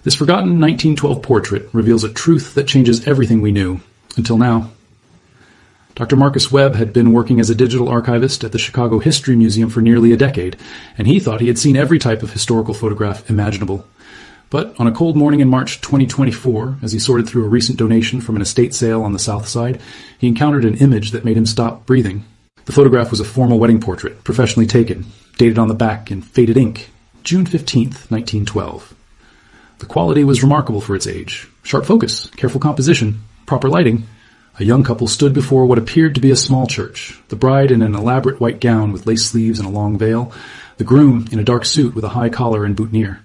This forgotten 1912 portrait reveals a truth that changes everything we knew, until now. Dr. Marcus Webb had been working as a digital archivist at the Chicago History Museum for nearly a decade, and he thought he had seen every type of historical photograph imaginable. But on a cold morning in March 2024, as he sorted through a recent donation from an estate sale on the south side, he encountered an image that made him stop breathing. The photograph was a formal wedding portrait, professionally taken, dated on the back in faded ink, June 15th, 1912. The quality was remarkable for its age. Sharp focus, careful composition, proper lighting. A young couple stood before what appeared to be a small church, the bride in an elaborate white gown with lace sleeves and a long veil, the groom in a dark suit with a high collar and boutonniere.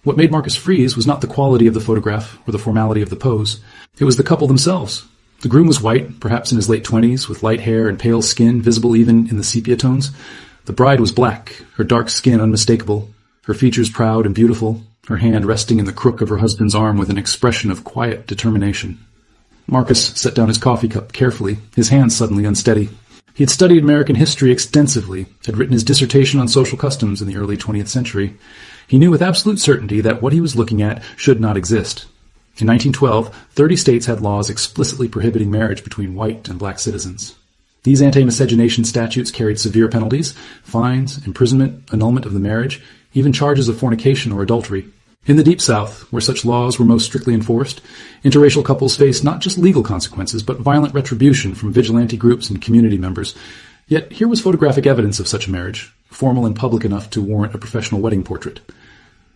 What made Marcus freeze was not the quality of the photograph or the formality of the pose. It was the couple themselves. The groom was white, perhaps in his late 20s, with light hair and pale skin visible even in the sepia tones. The bride was black, her dark skin unmistakable, her features proud and beautiful, her hand resting in the crook of her husband's arm with an expression of quiet determination. Marcus set down his coffee cup carefully, his hands suddenly unsteady. He had studied American history extensively, had written his dissertation on social customs in the early 20th century. He knew with absolute certainty that what he was looking at should not exist. In 1912, 30 states had laws explicitly prohibiting marriage between white and black citizens. These anti-miscegenation statutes carried severe penalties, fines, imprisonment, annulment of the marriage, even charges of fornication or adultery. In the Deep South, where such laws were most strictly enforced, interracial couples faced not just legal consequences, but violent retribution from vigilante groups and community members. Yet here was photographic evidence of such a marriage, formal and public enough to warrant a professional wedding portrait.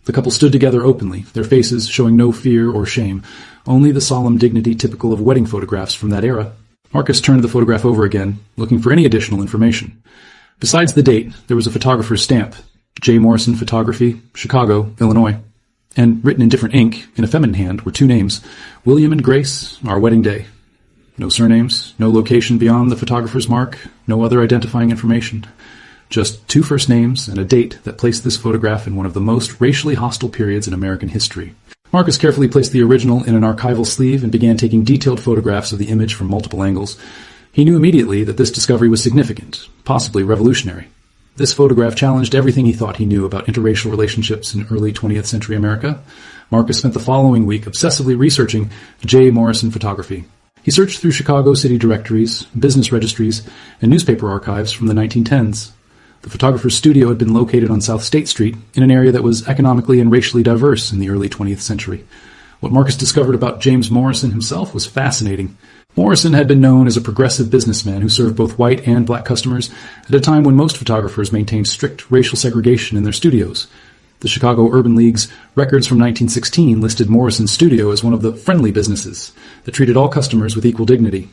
The couple stood together openly, their faces showing no fear or shame, only the solemn dignity typical of wedding photographs from that era. Marcus turned the photograph over again, looking for any additional information. Besides the date, there was a photographer's stamp, J. Morrison Photography, Chicago, Illinois. And written in different ink, in a feminine hand, were two names, William and Grace, our wedding day. No surnames, no location beyond the photographer's mark, no other identifying information. Just two first names and a date that placed this photograph in one of the most racially hostile periods in American history. Marcus carefully placed the original in an archival sleeve and began taking detailed photographs of the image from multiple angles. He knew immediately that this discovery was significant, possibly revolutionary. This photograph challenged everything he thought he knew about interracial relationships in early 20th century America. Marcus spent the following week obsessively researching J. Morrison Photography. He searched through Chicago city directories, business registries, and newspaper archives from the 1910s. The photographer's studio had been located on South State Street, in an area that was economically and racially diverse in the early 20th century. What Marcus discovered about James Morrison himself was fascinating. Morrison had been known as a progressive businessman who served both white and black customers at a time when most photographers maintained strict racial segregation in their studios. The Chicago Urban League's records from 1916 listed Morrison's studio as one of the friendly businesses that treated all customers with equal dignity.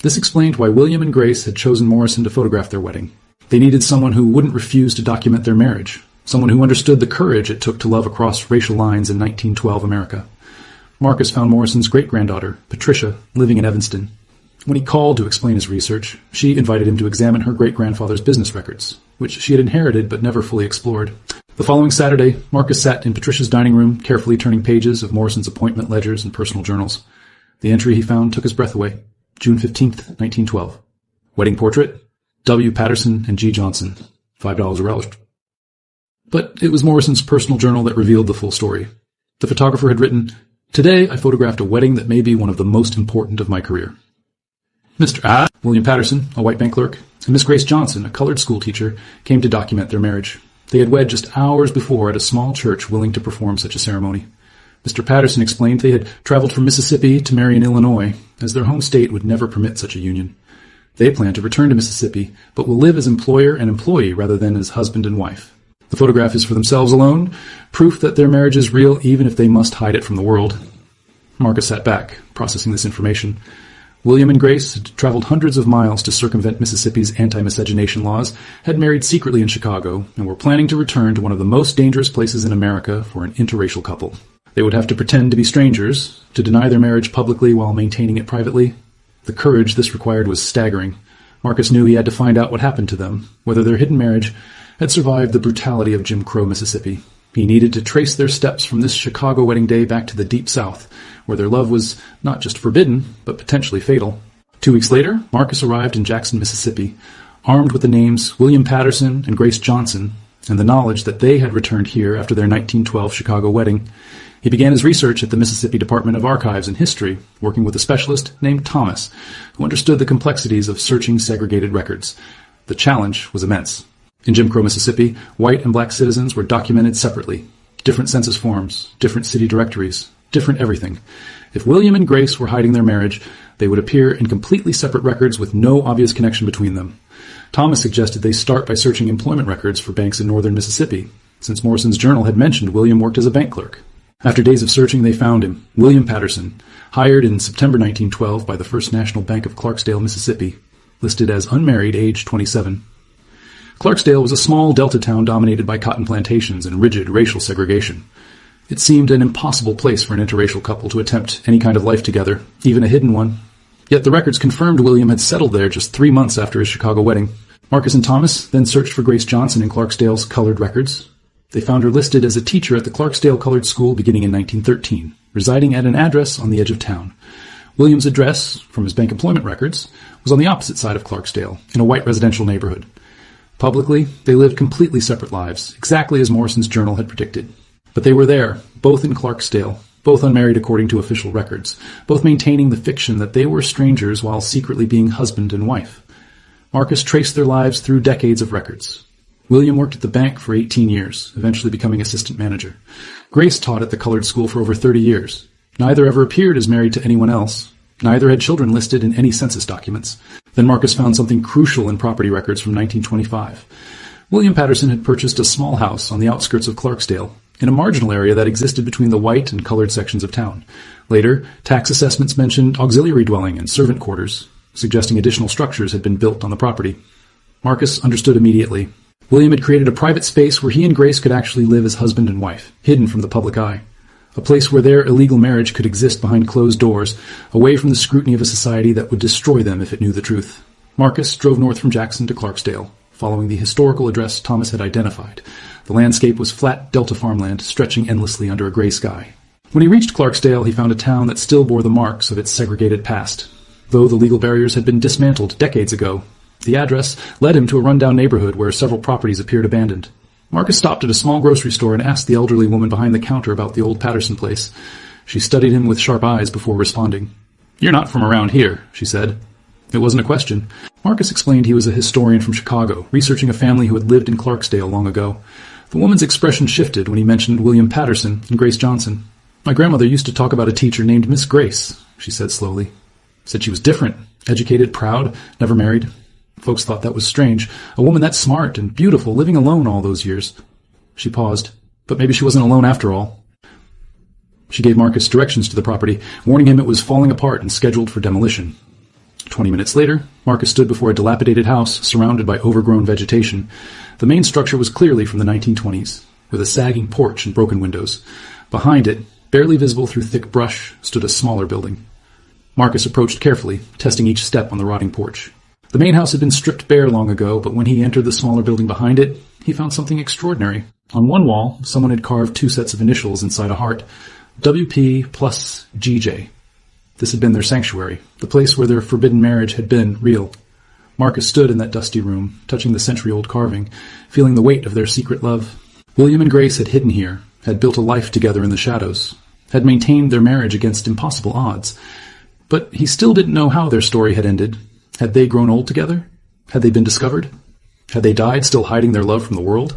This explained why William and Grace had chosen Morrison to photograph their wedding. They needed someone who wouldn't refuse to document their marriage, someone who understood the courage it took to love across racial lines in 1912 America. Marcus found Morrison's great-granddaughter, Patricia, living in Evanston. When he called to explain his research, she invited him to examine her great-grandfather's business records, which she had inherited but never fully explored. The following Saturday, Marcus sat in Patricia's dining room, carefully turning pages of Morrison's appointment ledgers and personal journals. The entry he found took his breath away. June 15th, 1912. Wedding portrait, W. Patterson and G. Johnson, $5 a relish. But it was Morrison's personal journal that revealed the full story. The photographer had written, "Today I photographed a wedding that may be one of the most important of my career." Mr. William Patterson, a white bank clerk, and Miss Grace Johnson, a colored school teacher, came to document their marriage. They had wed just hours before at a small church willing to perform such a ceremony. Mr. Patterson explained they had traveled from Mississippi to marry in Illinois, as their home state would never permit such a union. They plan to return to Mississippi, but will live as employer and employee rather than as husband and wife. The photograph is for themselves alone, proof that their marriage is real even if they must hide it from the world. Marcus sat back, processing this information. William and Grace had traveled hundreds of miles to circumvent Mississippi's anti-miscegenation laws, had married secretly in Chicago, and were planning to return to one of the most dangerous places in America for an interracial couple. They would have to pretend to be strangers, to deny their marriage publicly while maintaining it privately. The courage this required was staggering. Marcus knew he had to find out what happened to them, whether their hidden marriage had survived the brutality of Jim Crow Mississippi. He needed to trace their steps from this Chicago wedding day back to the Deep South, where their love was not just forbidden, but potentially fatal. 2 weeks later, Marcus arrived in Jackson, Mississippi, armed with the names William Patterson and Grace Johnson, and the knowledge that they had returned here after their 1912 Chicago wedding. He began his research at the Mississippi Department of Archives and History, working with a specialist named Thomas, who understood the complexities of searching segregated records. The challenge was immense. In Jim Crow, Mississippi, white and black citizens were documented separately. Different census forms, different city directories, different everything. If William and Grace were hiding their marriage, they would appear in completely separate records with no obvious connection between them. Thomas suggested they start by searching employment records for banks in northern Mississippi, since Morrison's journal had mentioned William worked as a bank clerk. After days of searching, they found him, William Patterson, hired in September 1912 by the First National Bank of Clarksdale, Mississippi, listed as unmarried, age 27. Clarksdale was a small delta town dominated by cotton plantations and rigid racial segregation. It seemed an impossible place for an interracial couple to attempt any kind of life together, even a hidden one. Yet the records confirmed William had settled there just 3 months after his Chicago wedding. Marcus and Thomas then searched for Grace Johnson in Clarksdale's colored records. They found her listed as a teacher at the Clarksdale Colored School beginning in 1913, residing at an address on the edge of town. William's address, from his bank employment records, was on the opposite side of Clarksdale, in a white residential neighborhood. Publicly, they lived completely separate lives, exactly as Morrison's journal had predicted. But they were there, both in Clarksdale, both unmarried according to official records, both maintaining the fiction that they were strangers while secretly being husband and wife. Marcus traced their lives through decades of records. William worked at the bank for 18 years, eventually becoming assistant manager. Grace taught at the colored school for over 30 years. Neither ever appeared as married to anyone else. Neither had children listed in any census documents. Then Marcus found something crucial in property records from 1925. William Patterson had purchased a small house on the outskirts of Clarksdale, in a marginal area that existed between the white and colored sections of town. Later, tax assessments mentioned auxiliary dwelling and servant quarters, suggesting additional structures had been built on the property. Marcus understood immediately. William had created a private space where he and Grace could actually live as husband and wife, hidden from the public eye. A place where their illegal marriage could exist behind closed doors, away from the scrutiny of a society that would destroy them if it knew the truth. Marcus drove north from Jackson to Clarksdale, following the historical address Thomas had identified. The landscape was flat delta farmland stretching endlessly under a gray sky. When he reached Clarksdale, he found a town that still bore the marks of its segregated past. Though the legal barriers had been dismantled decades ago, the address led him to a rundown neighborhood where several properties appeared abandoned. Marcus stopped at a small grocery store and asked the elderly woman behind the counter about the old Patterson place. She studied him with sharp eyes before responding. "You're not from around here," she said. It wasn't a question. Marcus explained he was a historian from Chicago, researching a family who had lived in Clarksdale long ago. The woman's expression shifted when he mentioned William Patterson and Grace Johnson. "My grandmother used to talk about a teacher named Miss Grace," she said slowly. Said she was different, educated, proud, never married. Folks thought that was strange. A woman that smart and beautiful, living alone all those years. She paused, but maybe she wasn't alone after all. She gave Marcus directions to the property, warning him it was falling apart and scheduled for demolition. 20 minutes later, Marcus stood before a dilapidated house surrounded by overgrown vegetation. The main structure was clearly from the 1920s, with a sagging porch and broken windows. Behind it, barely visible through thick brush, stood a smaller building. Marcus approached carefully, testing each step on the rotting porch. The main house had been stripped bare long ago, but when he entered the smaller building behind it, he found something extraordinary. On one wall, someone had carved 2 sets of initials inside a heart, WP plus GJ. This had been their sanctuary, the place where their forbidden marriage had been real. Marcus stood in that dusty room, touching the century-old carving, feeling the weight of their secret love. William and Grace had hidden here, had built a life together in the shadows, had maintained their marriage against impossible odds. But he still didn't know how their story had ended. Had they grown old together? Had they been discovered? Had they died, still hiding their love from the world?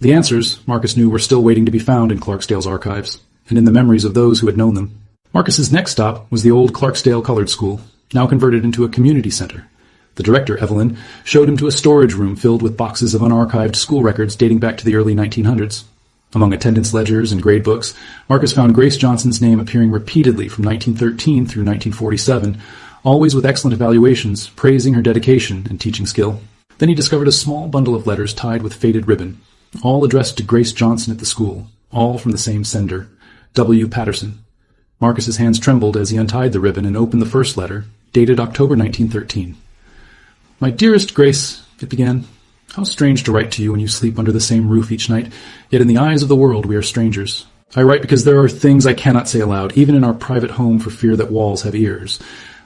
The answers, Marcus knew, were still waiting to be found in Clarksdale's archives, and in the memories of those who had known them. Marcus's next stop was the old Clarksdale Colored School, now converted into a community center. The director, Evelyn, showed him to a storage room filled with boxes of unarchived school records dating back to the early 1900s. Among attendance ledgers and grade books, Marcus found Grace Johnson's name appearing repeatedly from 1913 through 1947, always with excellent evaluations, praising her dedication and teaching skill. Then he discovered a small bundle of letters tied with faded ribbon, all addressed to Grace Johnson at the school, all from the same sender, W. Patterson. Marcus's hands trembled as he untied the ribbon and opened the first letter, dated October 1913. "My dearest Grace," it began, "how strange to write to you when you sleep under the same roof each night, yet in the eyes of the world we are strangers. I write because there are things I cannot say aloud, even in our private home, for fear that walls have ears.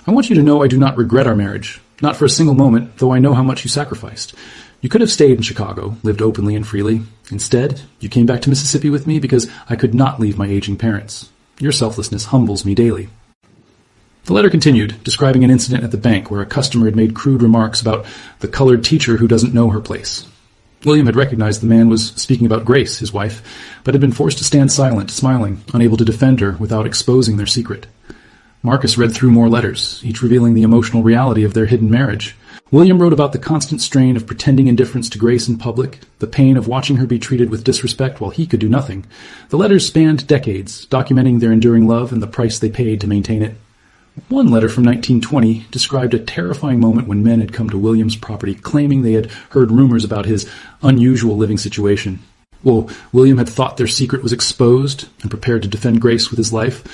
I want you to know I do not regret our marriage, not for a single moment, though I know how much you sacrificed. You could have stayed in Chicago, lived openly and freely. Instead, you came back to Mississippi with me because I could not leave my aging parents. Your selflessness humbles me daily." The letter continued, describing an incident at the bank where a customer had made crude remarks about the colored teacher who doesn't know her place. William had recognized the man was speaking about Grace, his wife, but had been forced to stand silent, smiling, unable to defend her without exposing their secret. Marcus read through more letters, each revealing the emotional reality of their hidden marriage. William wrote about the constant strain of pretending indifference to Grace in public, the pain of watching her be treated with disrespect while he could do nothing. The letters spanned decades, documenting their enduring love and the price they paid to maintain it. One letter from 1920 described a terrifying moment when men had come to William's property claiming they had heard rumors about his unusual living situation. Well, William had thought their secret was exposed and prepared to defend Grace with his life,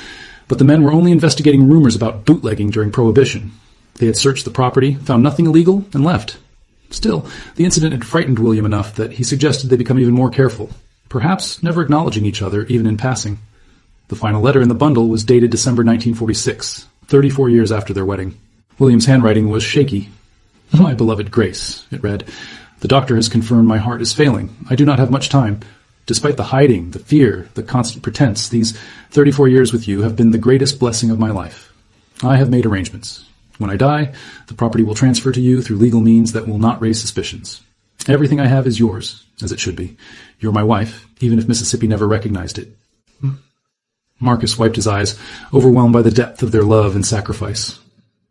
but the men were only investigating rumors about bootlegging during Prohibition. They had searched the property, found nothing illegal, and left. Still, the incident had frightened William enough that he suggested they become even more careful, perhaps never acknowledging each other even in passing. The final letter in the bundle was dated December 1946. 34 years after their wedding. William's handwriting was shaky. "My beloved Grace," it read, "the doctor has confirmed my heart is failing. I do not have much time. Despite the hiding, the fear, the constant pretense, these 34 years with you have been the greatest blessing of my life. I have made arrangements. When I die, the property will transfer to you through legal means that will not raise suspicions. Everything I have is yours, as it should be. You're my wife, even if Mississippi never recognized it." Marcus wiped his eyes, overwhelmed by the depth of their love and sacrifice.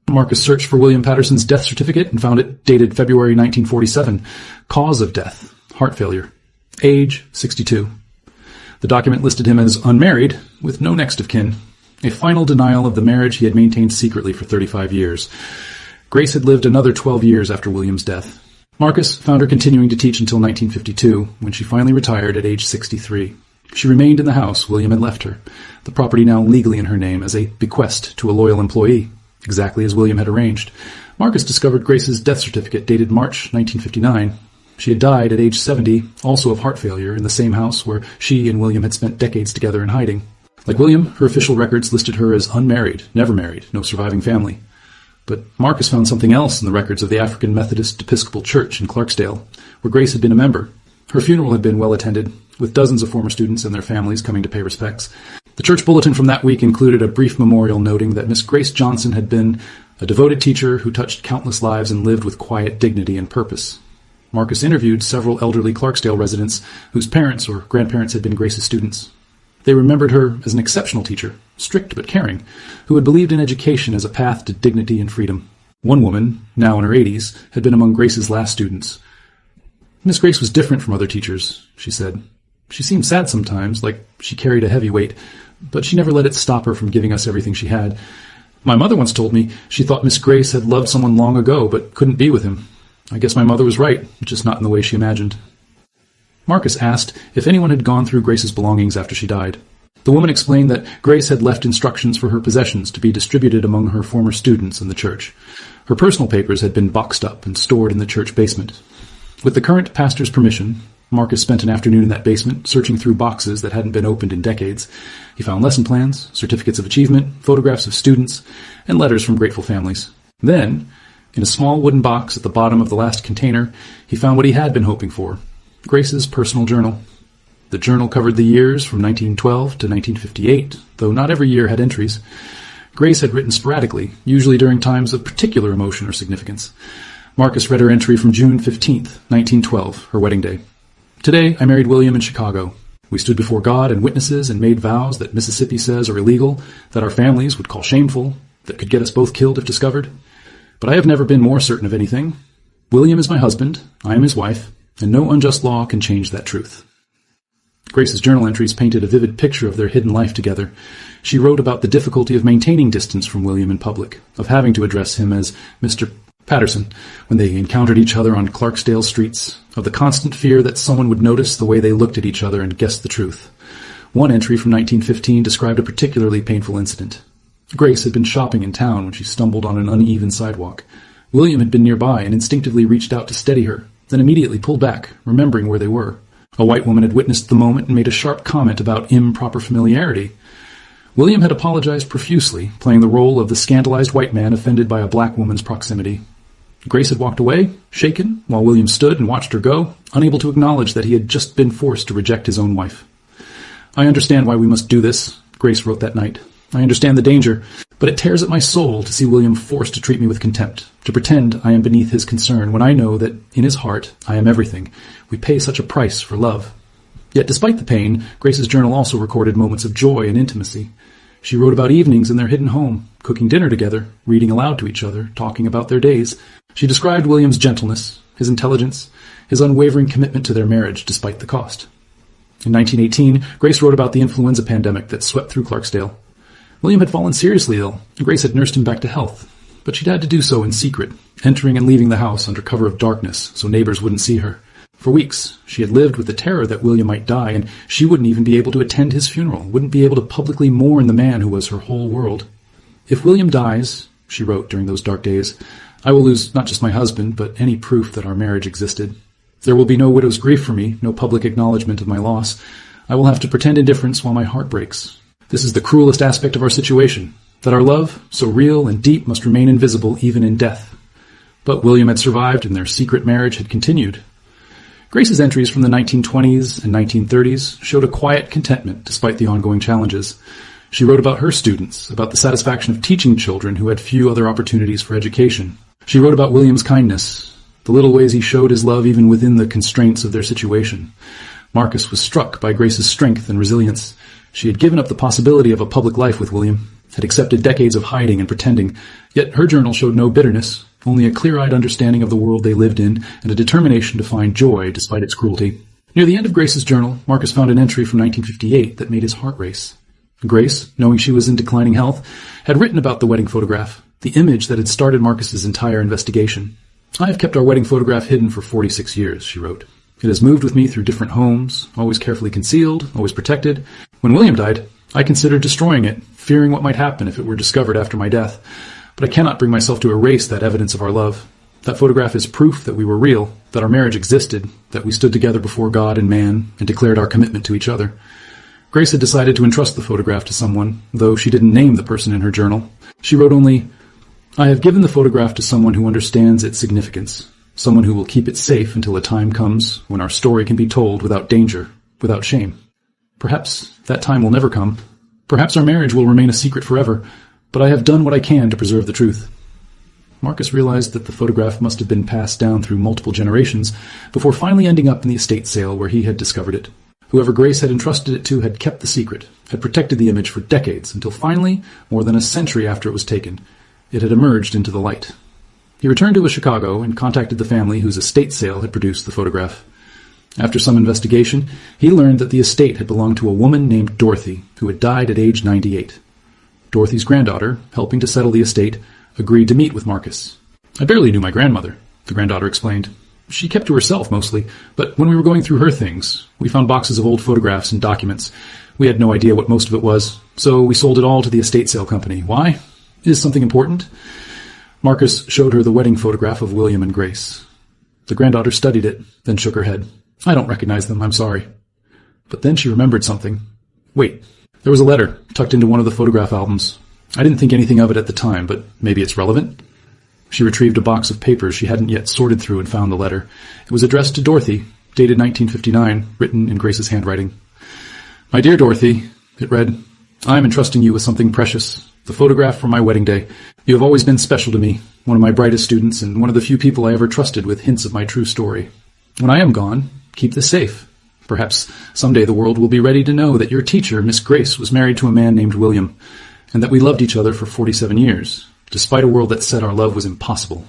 Marcus searched for William Patterson's death certificate and found it dated February 1947. Cause of death: heart failure. Age: 62. The document listed him as unmarried, with no next of kin. A final denial of the marriage he had maintained secretly for 35 years. Grace had lived another 12 years after William's death. Marcus found her continuing to teach until 1952, when she finally retired at age 63. She remained in the house William had left her, the property now legally in her name as a bequest to a loyal employee, exactly as William had arranged. Marcus discovered Grace's death certificate dated March 1959. She had died at age 70, also of heart failure, in the same house where she and William had spent decades together in hiding. Like William, her official records listed her as unmarried, never married, no surviving family. But Marcus found something else in the records of the African Methodist Episcopal Church in Clarksdale, where Grace had been a member. Her funeral had been well attended, with dozens of former students and their families coming to pay respects. The church bulletin from that week included a brief memorial noting that Miss Grace Johnson had been a devoted teacher who touched countless lives and lived with quiet dignity and purpose. Marcus interviewed several elderly Clarksdale residents whose parents or grandparents had been Grace's students. They remembered her as an exceptional teacher, strict but caring, who had believed in education as a path to dignity and freedom. One woman, now in her 80s, had been among Grace's last students. "Miss Grace was different from other teachers," she said. "She seemed sad sometimes, like she carried a heavy weight, but she never let it stop her from giving us everything she had. My mother once told me she thought Miss Grace had loved someone long ago but couldn't be with him. I guess my mother was right, just not in the way she imagined." Marcus asked if anyone had gone through Grace's belongings after she died. The woman explained that Grace had left instructions for her possessions to be distributed among her former students in the church. Her personal papers had been boxed up and stored in the church basement. With the current pastor's permission, Marcus spent an afternoon in that basement searching through boxes that hadn't been opened in decades. He found lesson plans, certificates of achievement, photographs of students, and letters from grateful families. Then, in a small wooden box at the bottom of the last container, he found what he had been hoping for: Grace's personal journal. The journal covered the years from 1912 to 1958, though not every year had entries. Grace had written sporadically, usually during times of particular emotion or significance. Marcus read her entry from June 15th, 1912, her wedding day. "Today I married William in Chicago. We stood before God and witnesses and made vows that Mississippi says are illegal, that our families would call shameful, that could get us both killed if discovered. But I have never been more certain of anything. William is my husband, I am his wife, and no unjust law can change that truth." Grace's journal entries painted a vivid picture of their hidden life together. She wrote about the difficulty of maintaining distance from William in public, of having to address him as Mr. Patterson when they encountered each other on Clarksdale streets, of the constant fear that someone would notice the way they looked at each other and guess the truth. One entry from 1915 described a particularly painful incident. Grace had been shopping in town when she stumbled on an uneven sidewalk. William had been nearby and instinctively reached out to steady her, then immediately pulled back, remembering where they were. A white woman had witnessed the moment and made a sharp comment about improper familiarity. William had apologized profusely, playing the role of the scandalized white man offended by a black woman's proximity. Grace had walked away, shaken, while William stood and watched her go, unable to acknowledge that he had just been forced to reject his own wife. "I understand why we must do this," Grace wrote that night. "I understand the danger, but it tears at my soul to see William forced to treat me with contempt, to pretend I am beneath his concern when I know that in his heart I am everything. We pay such a price for love." Yet despite the pain, Grace's journal also recorded moments of joy and intimacy. She wrote about evenings in their hidden home, cooking dinner together, reading aloud to each other, talking about their days. She described William's gentleness, his intelligence, his unwavering commitment to their marriage despite the cost. In 1918, Grace wrote about the influenza pandemic that swept through Clarksdale. William had fallen seriously ill, and Grace had nursed him back to health, but she'd had to do so in secret, entering and leaving the house under cover of darkness so neighbors wouldn't see her. For weeks, she had lived with the terror that William might die, and she wouldn't even be able to attend his funeral, wouldn't be able to publicly mourn the man who was her whole world. "If William dies," she wrote during those dark days, "I will lose not just my husband, but any proof that our marriage existed. There will be no widow's grief for me, no public acknowledgement of my loss. I will have to pretend indifference while my heart breaks. This is the cruelest aspect of our situation, that our love, so real and deep, must remain invisible even in death." But William had survived, and their secret marriage had continued. Grace's entries from the 1920s and 1930s showed a quiet contentment despite the ongoing challenges. She wrote about her students, about the satisfaction of teaching children who had few other opportunities for education. She wrote about William's kindness, the little ways he showed his love even within the constraints of their situation. Marcus was struck by Grace's strength and resilience. She had given up the possibility of a public life with William, had accepted decades of hiding and pretending, yet her journal showed no bitterness, only a clear-eyed understanding of the world they lived in and a determination to find joy despite its cruelty. Near the end of Grace's journal, Marcus found an entry from 1958 that made his heart race. Grace, knowing she was in declining health, had written about the wedding photograph, the image that had started Marcus's entire investigation. "I have kept our wedding photograph hidden for 46 years, she wrote. "It has moved with me through different homes, always carefully concealed, always protected. When William died, I considered destroying it, fearing what might happen if it were discovered after my death. But I cannot bring myself to erase that evidence of our love. That photograph is proof that we were real, that our marriage existed, that we stood together before God and man and declared our commitment to each other." Grace had decided to entrust the photograph to someone, though she didn't name the person in her journal. She wrote only, "I have given the photograph to someone who understands its significance, someone who will keep it safe until a time comes when our story can be told without danger, without shame. Perhaps that time will never come. Perhaps our marriage will remain a secret forever, but I have done what I can to preserve the truth." Marcus realized that the photograph must have been passed down through multiple generations before finally ending up in the estate sale where he had discovered it. Whoever Grace had entrusted it to had kept the secret, had protected the image for decades, until finally, more than a century after it was taken, it had emerged into the light. He returned to Chicago and contacted the family whose estate sale had produced the photograph. After some investigation, he learned that the estate had belonged to a woman named Dorothy, who had died at age 98. Dorothy's granddaughter, helping to settle the estate, agreed to meet with Marcus. "I barely knew my grandmother," the granddaughter explained. "She kept to herself mostly, but when we were going through her things, we found boxes of old photographs and documents. We had no idea what most of it was, so we sold it all to the estate sale company. Why? Is something important?" Marcus showed her the wedding photograph of William and Grace. The granddaughter studied it, then shook her head. "I don't recognize them, I'm sorry." But then she remembered something. Wait, there was a letter tucked into one of the photograph albums. I didn't think anything of it at the time, but maybe it's relevant? She retrieved a box of papers she hadn't yet sorted through and found the letter. It was addressed to Dorothy, dated 1959, written in Grace's handwriting. "My dear Dorothy," it read, "I am entrusting you with something precious, the photograph from my wedding day. You have always been special to me, one of my brightest students, and one of the few people I ever trusted with hints of my true story. When I am gone, keep this safe. Perhaps someday the world will be ready to know that your teacher, Miss Grace, was married to a man named William, and that we loved each other for 47 years, despite a world that said our love was impossible."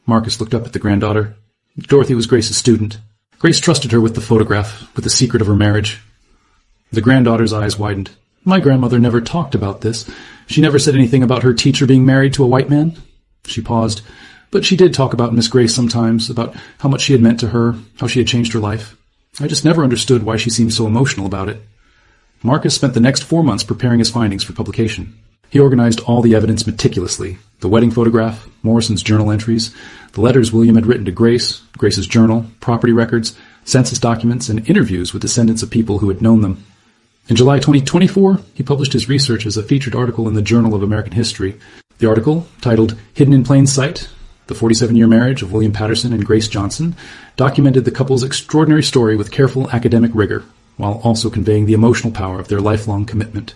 Marcus looked up at the granddaughter. Dorothy was Grace's student. Grace trusted her with the photograph, with the secret of her marriage. The granddaughter's eyes widened. "My grandmother never talked about this. She never said anything about her teacher being married to a white man." She paused. "But she did talk about Miss Grace sometimes, about how much she had meant to her, how she had changed her life. I just never understood why she seemed so emotional about it." Marcus spent the next 4 months preparing his findings for publication. He organized all the evidence meticulously: the wedding photograph, Morrison's journal entries, the letters William had written to Grace, Grace's journal, property records, census documents, and interviews with descendants of people who had known them. In July 2024, he published his research as a featured article in the Journal of American History. The article, titled "Hidden in Plain Sight: The 47-year marriage of William Patterson and Grace Johnson documented the couple's extraordinary story with careful academic rigor, while also conveying the emotional power of their lifelong commitment.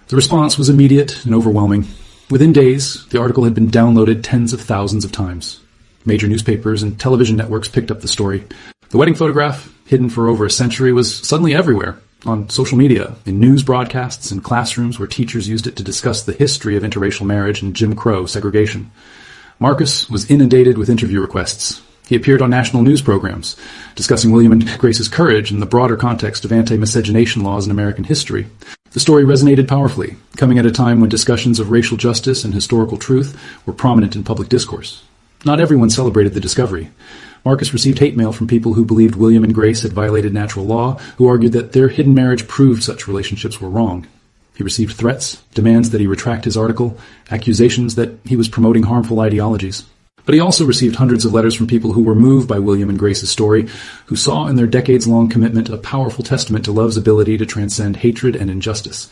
The response was immediate and overwhelming. Within days, the article had been downloaded tens of thousands of times. Major newspapers and television networks picked up the story. The wedding photograph, hidden for over a century, was suddenly everywhere, on social media, in news broadcasts, and classrooms where teachers used it to discuss the history of interracial marriage and Jim Crow segregation. Marcus was inundated with interview requests. He appeared on national news programs, discussing William and Grace's courage in the broader context of anti-miscegenation laws in American history. The story resonated powerfully, coming at a time when discussions of racial justice and historical truth were prominent in public discourse. Not everyone celebrated the discovery. Marcus received hate mail from people who believed William and Grace had violated natural law, who argued that their hidden marriage proved such relationships were wrong. He received threats, demands that he retract his article, accusations that he was promoting harmful ideologies. But he also received hundreds of letters from people who were moved by William and Grace's story, who saw in their decades-long commitment a powerful testament to love's ability to transcend hatred and injustice.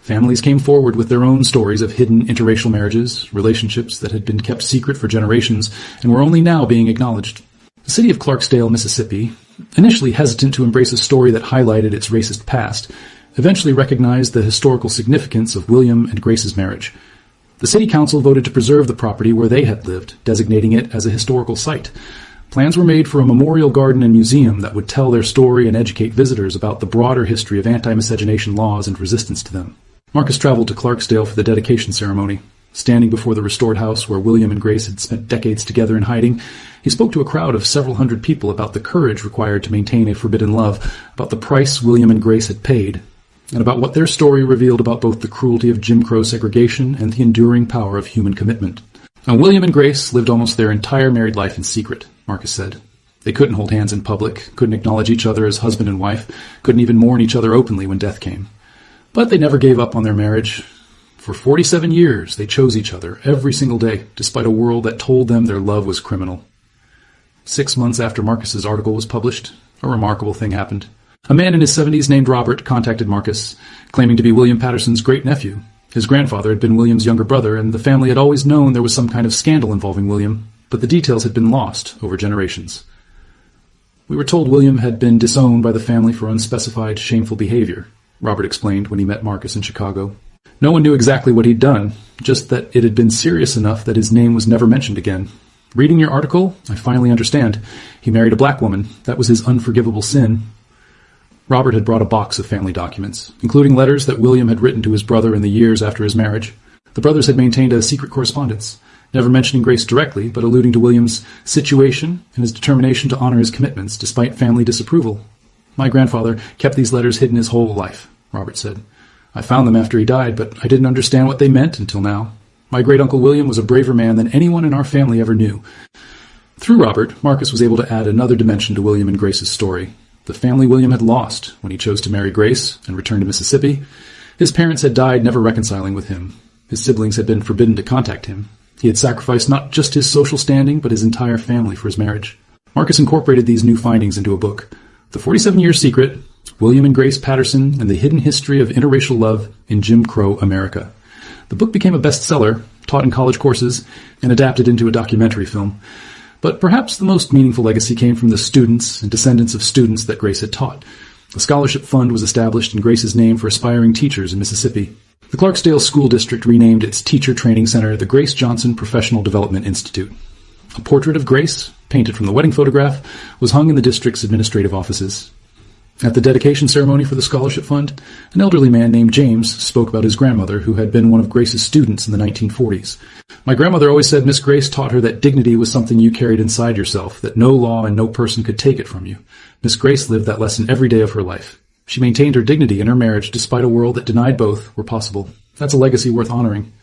Families came forward with their own stories of hidden interracial marriages, relationships that had been kept secret for generations and were only now being acknowledged. The city of Clarksdale, Mississippi, initially hesitant to embrace a story that highlighted its racist past, eventually recognized the historical significance of William and Grace's marriage. The city council voted to preserve the property where they had lived, designating it as a historical site. Plans were made for a memorial garden and museum that would tell their story and educate visitors about the broader history of anti-miscegenation laws and resistance to them. Marcus traveled to Clarksdale for the dedication ceremony. Standing before the restored house where William and Grace had spent decades together in hiding, he spoke to a crowd of several hundred people about the courage required to maintain a forbidden love, about the price William and Grace had paid, and about what their story revealed about both the cruelty of Jim Crow segregation and the enduring power of human commitment. Now, William and Grace lived almost their entire married life in secret, Marcus said. They couldn't hold hands in public, couldn't acknowledge each other as husband and wife, couldn't even mourn each other openly when death came. But they never gave up on their marriage. For 47 years, they chose each other every single day, despite a world that told them their love was criminal. 6 months after Marcus's article was published, a remarkable thing happened. A man in his 70s named Robert contacted Marcus, claiming to be William Patterson's great-nephew. His grandfather had been William's younger brother, and the family had always known there was some kind of scandal involving William, but the details had been lost over generations. We were told William had been disowned by the family for unspecified, shameful behavior, Robert explained when he met Marcus in Chicago. No one knew exactly what he'd done, just that it had been serious enough that his name was never mentioned again. Reading your article, I finally understand. He married a black woman. That was his unforgivable sin. Robert had brought a box of family documents, including letters that William had written to his brother in the years after his marriage. The brothers had maintained a secret correspondence, never mentioning Grace directly, but alluding to William's situation and his determination to honor his commitments despite family disapproval. My grandfather kept these letters hidden his whole life, Robert said. I found them after he died, but I didn't understand what they meant until now. My great-uncle William was a braver man than anyone in our family ever knew. Through Robert, Marcus was able to add another dimension to William and Grace's story. The family William had lost when he chose to marry Grace and return to Mississippi. His parents had died never reconciling with him. His siblings had been forbidden to contact him. He had sacrificed not just his social standing, but his entire family for his marriage. Marcus incorporated these new findings into a book, The 47-Year Secret, William and Grace Patterson and the Hidden History of Interracial Love in Jim Crow America. The book became a bestseller, taught in college courses, and adapted into a documentary film. But perhaps the most meaningful legacy came from the students and descendants of students that Grace had taught. A scholarship fund was established in Grace's name for aspiring teachers in Mississippi. The Clarksdale School District renamed its teacher training center the Grace Johnson Professional Development Institute. A portrait of Grace, painted from the wedding photograph, was hung in the district's administrative offices. At the dedication ceremony for the scholarship fund, an elderly man named James spoke about his grandmother, who had been one of Grace's students in the 1940s. My grandmother always said Miss Grace taught her that dignity was something you carried inside yourself, that no law and no person could take it from you. Miss Grace lived that lesson every day of her life. She maintained her dignity in her marriage despite a world that denied both were possible. That's a legacy worth honoring.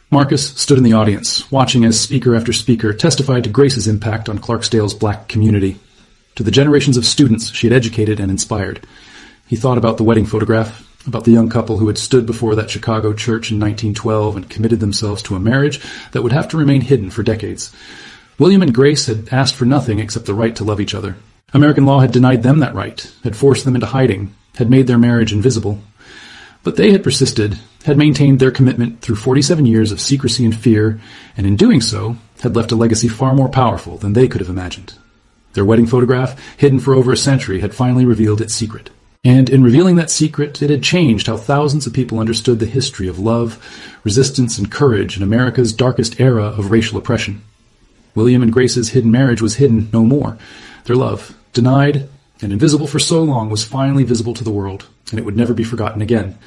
Marcus stood in the audience, watching as speaker after speaker testified to Grace's impact on Clarksdale's black community, to the generations of students she had educated and inspired. He thought about the wedding photograph, about the young couple who had stood before that Chicago church in 1912 and committed themselves to a marriage that would have to remain hidden for decades. William and Grace had asked for nothing except the right to love each other. American law had denied them that right, had forced them into hiding, had made their marriage invisible. But they had persisted, had maintained their commitment through 47 years of secrecy and fear, and in doing so, had left a legacy far more powerful than they could have imagined. Their wedding photograph, hidden for over a century, had finally revealed its secret. And in revealing that secret, it had changed how thousands of people understood the history of love, resistance, and courage in America's darkest era of racial oppression. William and Grace's hidden marriage was hidden no more. Their love, denied and invisible for so long, was finally visible to the world, and it would never be forgotten again.